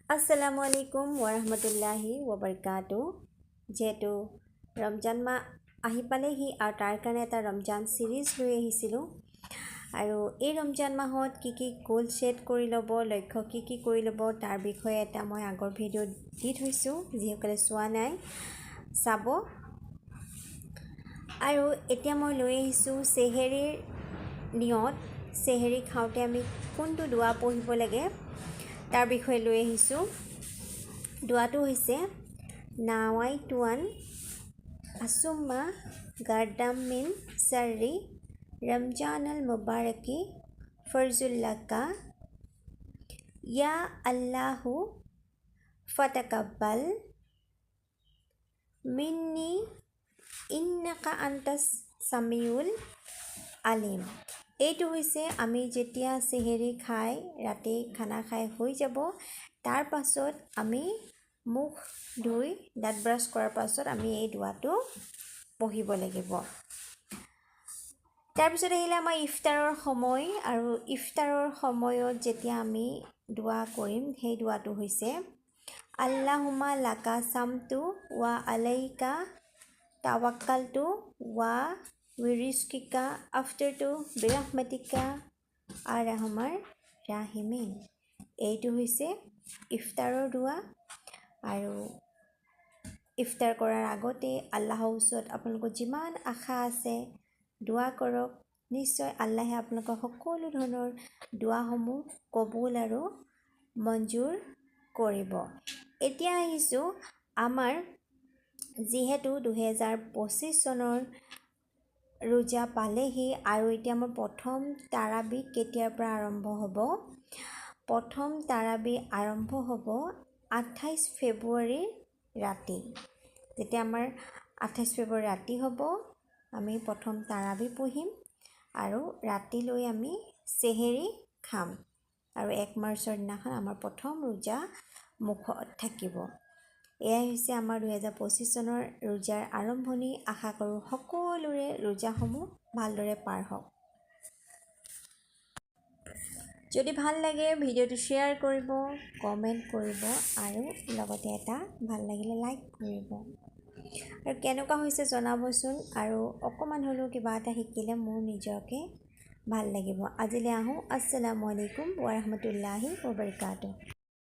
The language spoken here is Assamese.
আসসালামু আলাইকুম ওয়াৰাহমাতুল্লাহি ওয়াবাৰাকাতু। যেহেতু ৰমজান মাহ আহি পালেহি আৰু তাৰ কাৰণে এটা ৰমজান সিৰিজ লৈ আহিছিলোঁ আৰু এই ৰমজান মাহত কি গোল সেট কৰি ল'ব, লক্ষ্য কি কৰি ল'ব তাৰ বিষয়ে এটা মই আগৰ ভিডিঅ' দি থৈছোঁ, যিসকলে চোৱা নাই চাব। আৰু এতিয়া মই লৈ আহিছোঁ চেহেৰীৰ নিয়ত। চেহেৰী খাওঁতে আমি কোনটো দোৱা পঢ়িব লাগে তাৰ বিষয়ে লৈ আহিছোঁ। দোৱাটো হৈছে নাৱাইতুৱান আসুম্মা গাৰ্দাম মিন চাৰি ৰমজানাল মুবাৰকি ফৰজুল্লাকা ইয়া আল্লাহু ফাতাকাব্বাল মিন্নি ইন্নাকা আন্তাস সামিউল আলিম। এইটো হৈছে আমি যেতিয়া চেহেৰী খাই ৰাতি খানা খাই হৈ যাব, তাৰ পাছত আমি মুখ ধুই দাঁত ব্ৰাছ কৰাৰ পাছত আমি এই দোৱাটো পঢ়িব লাগিব। তাৰপিছত আহিলে আমাৰ ইফতাৰৰ সময়, আৰু ইফতাৰৰ সময়ত যেতিয়া আমি দোৱা কৰিম সেই দোৱাটো হৈছে আল্লাহুম্মা লাকা সামতু ওয়া আলাইকা তাৱাক্কালতু ওয়া বিৰিজকিকা আফতাৰতু বিৰহমাতিকা আৰহামাৰ ৰাহিমিন। এইটো হৈছে ইফতাৰৰ দোৱা। আৰু ইফতাৰ কৰাৰ আগতে আল্লাহৰ ওচৰত আপোনালোকৰ যিমান আশা আছে দোৱা কৰক, নিশ্চয় আল্লাহে আপোনালোকৰ সকলো ধৰণৰ দোৱাসমূহ কবুল আৰু মঞ্জুৰ কৰিব। এতিয়া আহিছোঁ আমাৰ যিহেতু 2025 চনৰ ৰোজা পালেহি আৰু এতিয়া আমাৰ প্ৰথম তাৰাবি কেতিয়াৰ পৰা আৰম্ভ হ'ব। প্ৰথম তাৰাবি আৰম্ভ হ'ব 28 ফেব্ৰুৱাৰীৰ ৰাতি। যেতিয়া আমাৰ 28 ফেব্ৰুৱাৰী ৰাতি হ'ব, আমি প্ৰথম তাৰাবি পঢ়িম আৰু ৰাতিলৈ আমি চেহেৰী খাম আৰু 1 মাৰ্চৰ দিনাখন আমাৰ প্ৰথম ৰোজা মুখত থাকিব। এয়াই হৈছে আমাৰ 2025 চনৰ ৰোজাৰ আৰম্ভণি। আশা কৰোঁ সকলোৰে ৰোজাসমূহ ভালদৰে পাৰ হওক। যদি ভাল লাগে ভিডিঅ'টো শ্বেয়াৰ কৰিব, কমেণ্ট কৰিব আৰু লগতে এটা ভাল লাগিলে লাইক কৰিব। আৰু কেনেকুৱা হৈছে জনাবচোন, আৰু অকণমান হ'লেও কিবা এটা শিকিলে মোৰ নিজকে ভাল লাগিব। আজিলৈ আহোঁ। আসসালামু আলাইকুম ওয়া ৰাহমাতুল্লাহি ওয়া বাৰাকাতুহু।